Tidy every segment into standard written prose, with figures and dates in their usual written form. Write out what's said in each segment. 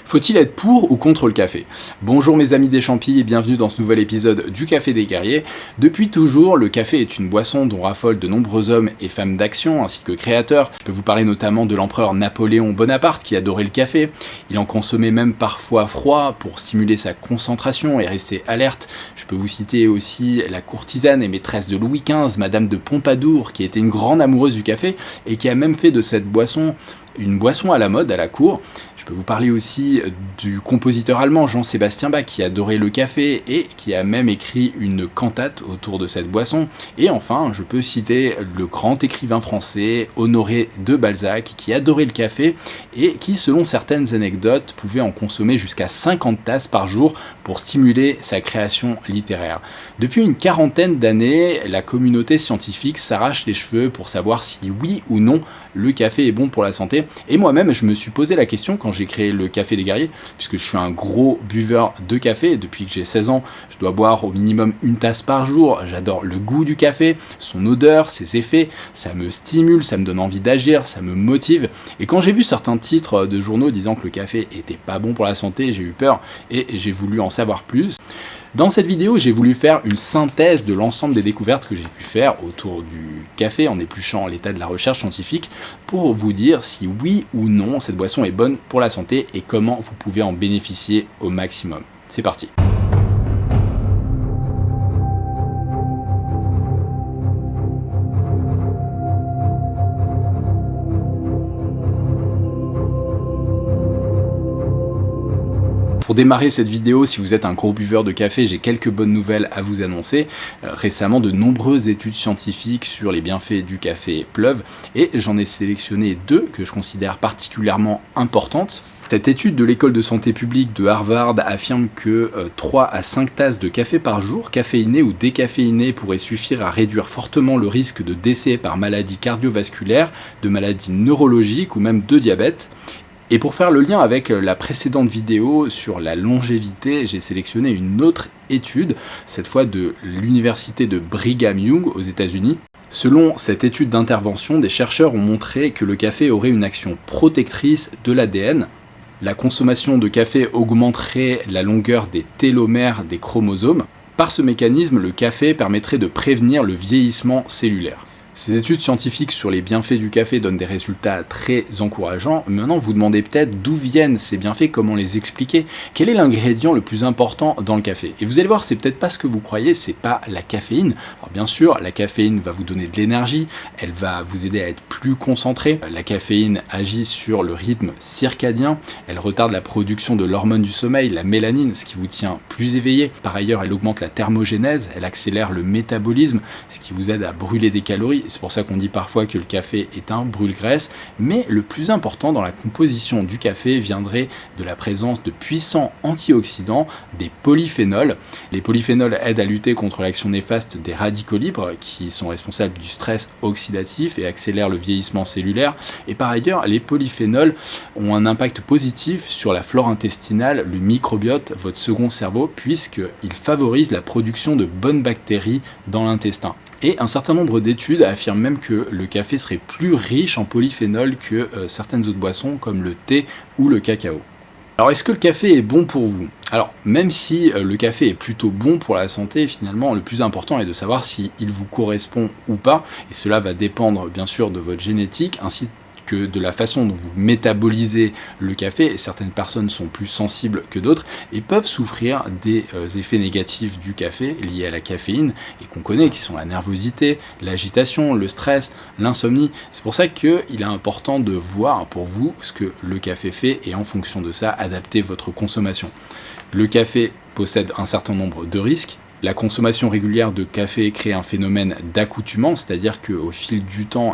Faut-il être pour ou contre le café? Bonjour mes amis des Champis et bienvenue dans ce nouvel épisode du Café des Guerriers. Depuis toujours, le café est une boisson dont raffolent de nombreux hommes et femmes d'action ainsi que créateurs. Je peux vous parler notamment de l'empereur Napoléon Bonaparte qui adorait le café. Il en consommait même parfois froid pour stimuler sa concentration et rester alerte. Je peux vous citer aussi la courtisane et maîtresse de Louis XV, Madame de Pompadour, qui était une grande amoureuse du café et qui a même fait de cette boisson une boisson à la mode à la cour. Je peux vous parler aussi du compositeur allemand Jean-Sébastien Bach qui adorait le café et qui a même écrit une cantate autour de cette boisson. Et enfin, je peux citer le grand écrivain français Honoré de Balzac qui adorait le café et qui, selon certaines anecdotes, pouvait en consommer jusqu'à 50 tasses par jour pour stimuler sa création littéraire. Depuis une quarantaine d'années, la communauté scientifique s'arrache les cheveux pour savoir si oui ou non le café est bon pour la santé. Et moi-même, je me suis posé la question quand j'ai créé le Café des Guerriers, puisque je suis un gros buveur de café. Depuis que j'ai 16 ans, je dois boire au minimum une tasse par jour. J'adore le goût du café, son odeur, ses effets. Ça me stimule, ça me donne envie d'agir, ça me motive. Et quand j'ai vu certains titres de journaux disant que le café était pas bon pour la santé, j'ai eu peur et j'ai voulu en savoir plus. Dans cette vidéo, j'ai voulu faire une synthèse de l'ensemble des découvertes que j'ai pu faire autour du café en épluchant l'état de la recherche scientifique pour vous dire si oui ou non cette boisson est bonne pour la santé et comment vous pouvez en bénéficier au maximum. C'est parti! Pour démarrer cette vidéo, si vous êtes un gros buveur de café, j'ai quelques bonnes nouvelles à vous annoncer. Récemment, de nombreuses études scientifiques sur les bienfaits du café pleuvent et j'en ai sélectionné deux que je considère particulièrement importantes. Cette étude de l'école de santé publique de Harvard affirme que 3 à 5 tasses de café par jour, caféiné ou décaféiné, pourraient suffire à réduire fortement le risque de décès par maladie cardiovasculaire, de maladies neurologiques ou même de diabète. Et pour faire le lien avec la précédente vidéo sur la longévité, j'ai sélectionné une autre étude, cette fois de l'université de Brigham Young aux États-Unis. Selon cette étude d'intervention, des chercheurs ont montré que le café aurait une action protectrice de l'ADN. La consommation de café augmenterait la longueur des télomères des chromosomes. Par ce mécanisme, le café permettrait de prévenir le vieillissement cellulaire. Ces études scientifiques sur les bienfaits du café donnent des résultats très encourageants. Maintenant, vous vous demandez peut-être d'où viennent ces bienfaits, comment les expliquer, quel est l'ingrédient le plus important dans le café. Et vous allez voir, c'est peut-être pas ce que vous croyez, c'est pas la caféine. Alors bien sûr, la caféine va vous donner de l'énergie, elle va vous aider à être plus concentré. La caféine agit sur le rythme circadien, elle retarde la production de l'hormone du sommeil, la mélanine, ce qui vous tient plus éveillé. Par ailleurs, elle augmente la thermogénèse, elle accélère le métabolisme, ce qui vous aide à brûler des calories. C'est pour ça qu'on dit parfois que le café est un brûle-graisse, mais le plus important dans la composition du café viendrait de la présence de puissants antioxydants, des polyphénols. Les polyphénols aident à lutter contre l'action néfaste des radicaux libres qui sont responsables du stress oxydatif et accélèrent le vieillissement cellulaire. Et par ailleurs, les polyphénols ont un impact positif sur la flore intestinale, le microbiote, votre second cerveau, puisqu'ils favorisent la production de bonnes bactéries dans l'intestin. Et un certain nombre d'études affirment même que le café serait plus riche en polyphénol que certaines autres boissons comme le thé ou le cacao. Alors est-ce que le café est bon pour vous? Alors même si le café est plutôt bon pour la santé, finalement le plus important est de savoir s'il vous correspond ou pas, et cela va dépendre bien sûr de votre génétique ainsi que de la façon dont vous métabolisez le café, et certaines personnes sont plus sensibles que d'autres et peuvent souffrir des effets négatifs du café liés à la caféine et qu'on connaît, qui sont la nervosité, l'agitation, le stress, l'insomnie. C'est pour ça qu'il est important de voir pour vous ce que le café fait et en fonction de ça, adapter votre consommation. Le café possède un certain nombre de risques. La consommation régulière de café crée un phénomène d'accoutumance, c'est-à-dire qu'au fil du temps,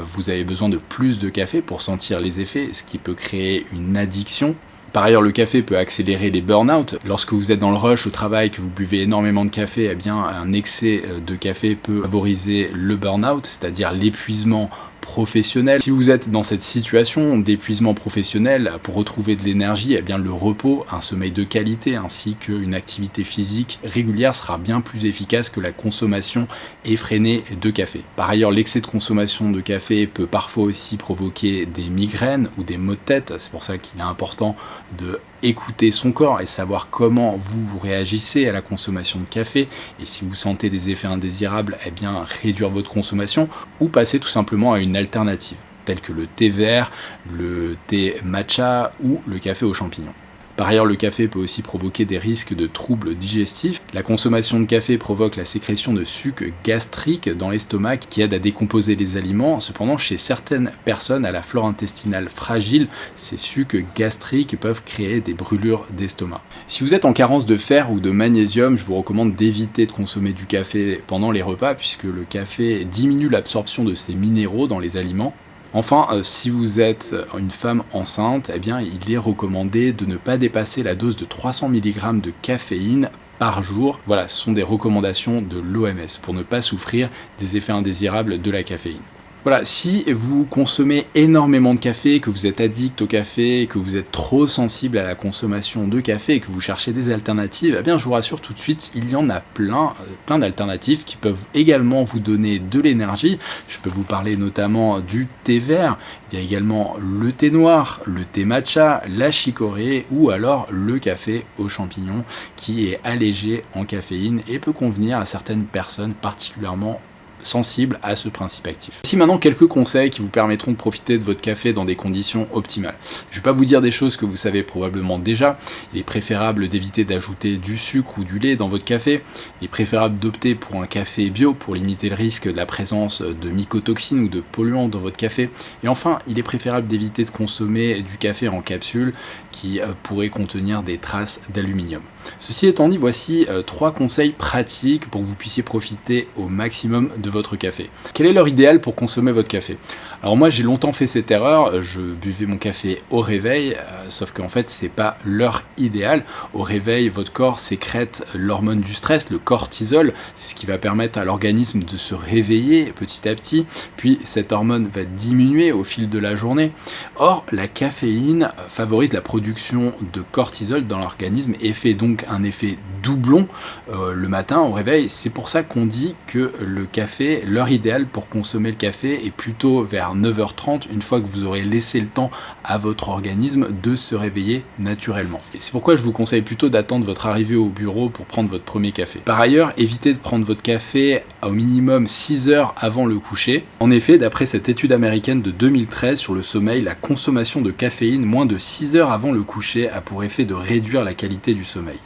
vous avez besoin de plus de café pour sentir les effets, ce qui peut créer une addiction. Par ailleurs, le café peut accélérer les burn-out. Lorsque vous êtes dans le rush au travail, que vous buvez énormément de café, un excès de café peut favoriser le burn-out, c'est-à-dire l'épuisement professionnel. Si vous êtes dans cette situation d'épuisement professionnel, pour retrouver de l'énergie, eh bien le repos, un sommeil de qualité ainsi qu'une activité physique régulière sera bien plus efficace que la consommation effrénée de café. Par ailleurs, l'excès de consommation de café peut parfois aussi provoquer des migraines ou des maux de tête. C'est pour ça qu'il est important de écouter son corps et savoir comment vous réagissez à la consommation de café, et si vous sentez des effets indésirables, eh bien réduire votre consommation ou passer tout simplement à une alternative telle que le thé vert, le thé matcha ou le café aux champignons. Par ailleurs, le café peut aussi provoquer des risques de troubles digestifs. La consommation de café provoque la sécrétion de sucs gastriques dans l'estomac qui aide à décomposer les aliments. Cependant, chez certaines personnes à la flore intestinale fragile, ces sucs gastriques peuvent créer des brûlures d'estomac. Si vous êtes en carence de fer ou de magnésium, je vous recommande d'éviter de consommer du café pendant les repas puisque le café diminue l'absorption de ces minéraux dans les aliments. Enfin, si vous êtes une femme enceinte, eh bien, il est recommandé de ne pas dépasser la dose de 300 mg de caféine par jour. Voilà, ce sont des recommandations de l'OMS pour ne pas souffrir des effets indésirables de la caféine. Voilà, si vous consommez énormément de café, que vous êtes addict au café, que vous êtes trop sensible à la consommation de café et que vous cherchez des alternatives, eh bien je vous rassure tout de suite, il y en a plein d'alternatives qui peuvent également vous donner de l'énergie. Je peux vous parler notamment du thé vert, il y a également le thé noir, le thé matcha, la chicorée ou alors le café aux champignons qui est allégé en caféine et peut convenir à certaines personnes particulièrement sensible à ce principe actif. Ici maintenant quelques conseils qui vous permettront de profiter de votre café dans des conditions optimales. Je ne vais pas vous dire des choses que vous savez probablement déjà. Il est préférable d'éviter d'ajouter du sucre ou du lait dans votre café. Il est préférable d'opter pour un café bio pour limiter le risque de la présence de mycotoxines ou de polluants dans votre café. Et enfin, il est préférable d'éviter de consommer du café en capsule qui pourrait contenir des traces d'aluminium. Ceci étant dit, voici 3 conseils pratiques pour que vous puissiez profiter au maximum de votre café. Quelle est l'heure idéale pour consommer votre café ? Alors moi j'ai longtemps fait cette erreur, je buvais mon café au réveil, sauf qu'en fait c'est pas l'heure idéale. Au réveil, votre corps sécrète l'hormone du stress, le cortisol, c'est ce qui va permettre à l'organisme de se réveiller petit à petit, puis cette hormone va diminuer au fil de la journée. Or, la caféine favorise la production de cortisol dans l'organisme et fait donc un effet doublon le matin au réveil. C'est pour ça qu'on dit que le café, l'heure idéale pour consommer le café est plutôt vers 9h30, une fois que vous aurez laissé le temps à votre organisme de se réveiller naturellement. Et c'est pourquoi je vous conseille plutôt d'attendre votre arrivée au bureau pour prendre votre premier café. Par ailleurs, évitez de prendre votre café au minimum 6 heures avant le coucher. En effet, d'après cette étude américaine de 2013 sur le sommeil, la consommation de caféine moins de 6 heures avant le coucher a pour effet de réduire la qualité du sommeil.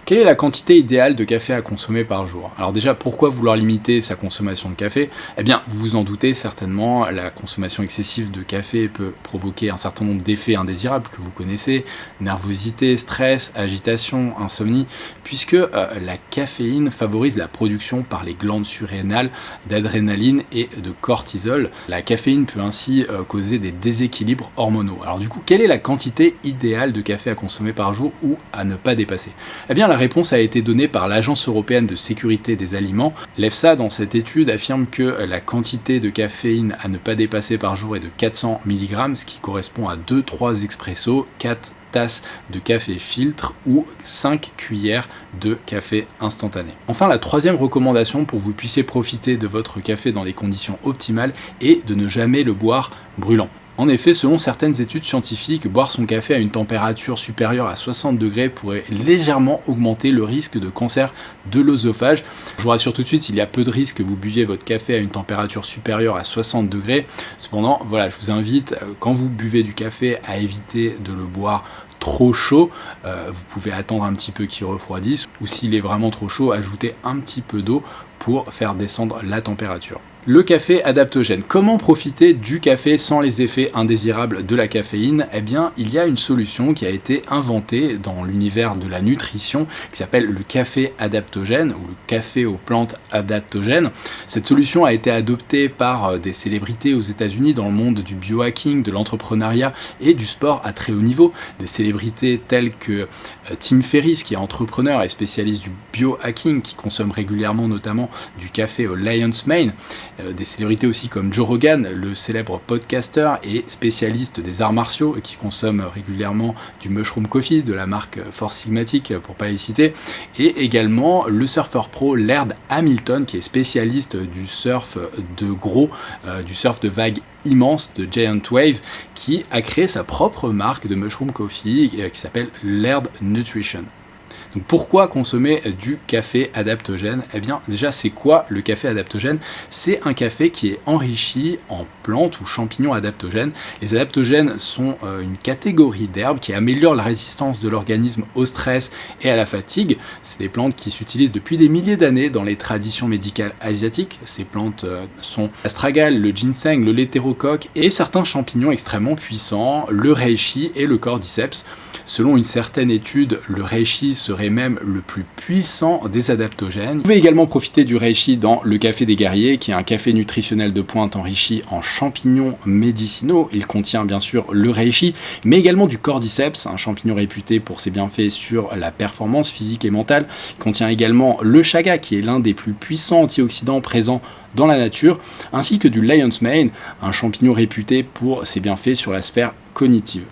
Quelle est la quantité idéale de café à consommer par jour ? Alors déjà, pourquoi vouloir limiter sa consommation de café ? Eh bien, vous vous en doutez certainement, la consommation excessive de café peut provoquer un certain nombre d'effets indésirables que vous connaissez, nervosité, stress, agitation, insomnie, puisque la caféine favorise la production par les glandes surrénales d'adrénaline et de cortisol. La caféine peut ainsi causer des déséquilibres hormonaux. Alors du coup, quelle est la quantité idéale de café à consommer par jour ou à ne pas dépasser ? Eh bien, la réponse a été donnée par l'Agence européenne de sécurité des aliments. L'EFSA, dans cette étude, affirme que la quantité de caféine à ne pas dépasser par jour est de 400 mg, ce qui correspond à 2-3 expressos, 4 tasses de café filtre ou 5 cuillères de café instantané. Enfin, la troisième recommandation pour que vous puissiez profiter de votre café dans des conditions optimales est de ne jamais le boire brûlant. En effet, selon certaines études scientifiques, boire son café à une température supérieure à 60 degrés pourrait légèrement augmenter le risque de cancer de l'œsophage. Je vous rassure tout de suite, il y a peu de risques que vous buviez votre café à une température supérieure à 60 degrés. Cependant, voilà, je vous invite, quand vous buvez du café, à éviter de le boire trop chaud. Vous pouvez attendre un petit peu qu'il refroidisse, ou s'il est vraiment trop chaud, ajouter un petit peu d'eau pour faire descendre la température. Le café adaptogène. Comment profiter du café sans les effets indésirables de la caféine ? Eh bien, il y a une solution qui a été inventée dans l'univers de la nutrition qui s'appelle le café adaptogène ou le café aux plantes adaptogènes. Cette solution a été adoptée par des célébrités aux États-Unis dans le monde du biohacking, de l'entrepreneuriat et du sport à très haut niveau. Des célébrités telles que Tim Ferriss, qui est entrepreneur et spécialiste du biohacking, qui consomme régulièrement notamment du café au Lion's Mane. des célébrités aussi comme Joe Rogan, le célèbre podcaster et spécialiste des arts martiaux qui consomme régulièrement du mushroom coffee de la marque Force Sigmatic pour pas les citer, et également le surfeur pro Laird Hamilton qui est spécialiste du surf de gros, du surf de vagues immenses, de Giant Wave, qui a créé sa propre marque de mushroom coffee qui s'appelle Laird Nutrition. Donc pourquoi consommer du café adaptogène? Eh bien déjà, c'est quoi le café adaptogène? C'est un café qui est enrichi en plantes ou champignons adaptogènes. Les adaptogènes sont une catégorie d'herbes qui améliorent la résistance de l'organisme au stress et à la fatigue. C'est des plantes qui s'utilisent depuis des milliers d'années dans les traditions médicales asiatiques. Ces plantes sont l'astragale, le ginseng, le létérocoque et certains champignons extrêmement puissants, le reishi et le cordyceps. Selon une certaine étude, le reishi serait même le plus puissant des adaptogènes. Vous pouvez également profiter du reishi dans le café des guerriers, qui est un café nutritionnel de pointe enrichi en champignons médicinaux. Il contient bien sûr le reishi, mais également du cordyceps, un champignon réputé pour ses bienfaits sur la performance physique et mentale. Il contient également le chaga, qui est l'un des plus puissants antioxydants présents dans la nature, ainsi que du lion's mane, un champignon réputé pour ses bienfaits sur la sphère cognitive.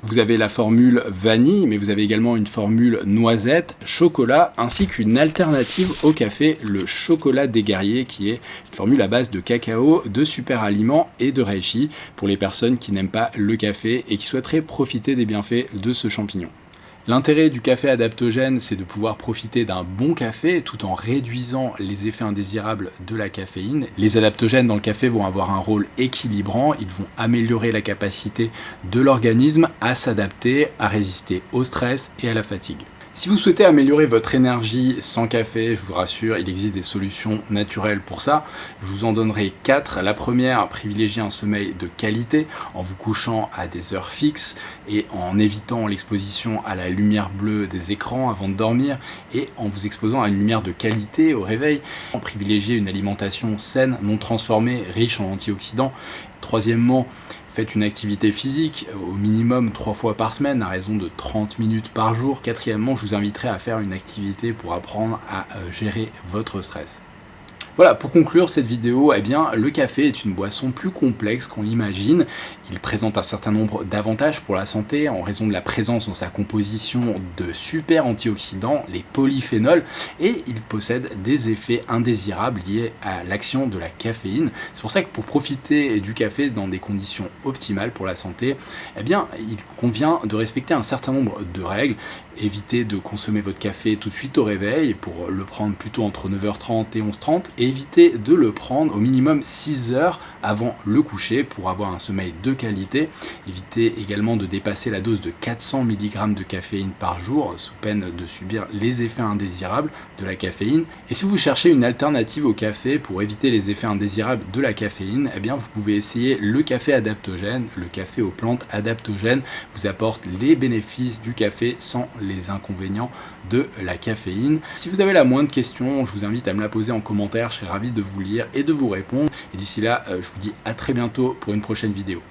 Vous avez la formule vanille, mais vous avez également une formule noisette, chocolat, ainsi qu'une alternative au café, le chocolat des guerriers, qui est une formule à base de cacao, de super aliments et de reishi, pour les personnes qui n'aiment pas le café et qui souhaiteraient profiter des bienfaits de ce champignon. L'intérêt du café adaptogène, c'est de pouvoir profiter d'un bon café tout en réduisant les effets indésirables de la caféine. Les adaptogènes dans le café vont avoir un rôle équilibrant, ils vont améliorer la capacité de l'organisme à s'adapter, à résister au stress et à la fatigue. Si vous souhaitez améliorer votre énergie sans café, je vous rassure, il existe des solutions naturelles pour ça. Je vous en donnerai 4. La première, privilégier un sommeil de qualité en vous couchant à des heures fixes et en évitant l'exposition à la lumière bleue des écrans avant de dormir et en vous exposant à une lumière de qualité au réveil. Privilégier une alimentation saine, non transformée, riche en antioxydants. Troisièmement, faites une activité physique au minimum 3 fois par semaine à raison de 30 minutes par jour. Quatrièmement, je vous inviterai à faire une activité pour apprendre à gérer votre stress. Voilà, pour conclure cette vidéo, eh bien, le café est une boisson plus complexe qu'on l'imagine. Il présente un certain nombre d'avantages pour la santé en raison de la présence dans sa composition de super antioxydants, les polyphénols, et il possède des effets indésirables liés à l'action de la caféine. C'est pour ça que pour profiter du café dans des conditions optimales pour la santé, eh bien, il convient de respecter un certain nombre de règles. Évitez de consommer votre café tout de suite au réveil pour le prendre plutôt entre 9h30 et 11h30 et évitez de le prendre au minimum 6 heures avant le coucher pour avoir un sommeil de qualité. Évitez également de dépasser la dose de 400 mg de caféine par jour sous peine de subir les effets indésirables de la caféine. Et si vous cherchez une alternative au café pour éviter les effets indésirables de la caféine, eh bien vous pouvez essayer le café adaptogène. Le café aux plantes adaptogènes vous apporte les bénéfices du café sans les inconvénients de la caféine. Si vous avez la moindre question, je vous invite à me la poser en commentaire, je serai ravi de vous lire et de vous répondre. Et d'ici là, je vous dis à très bientôt pour une prochaine vidéo.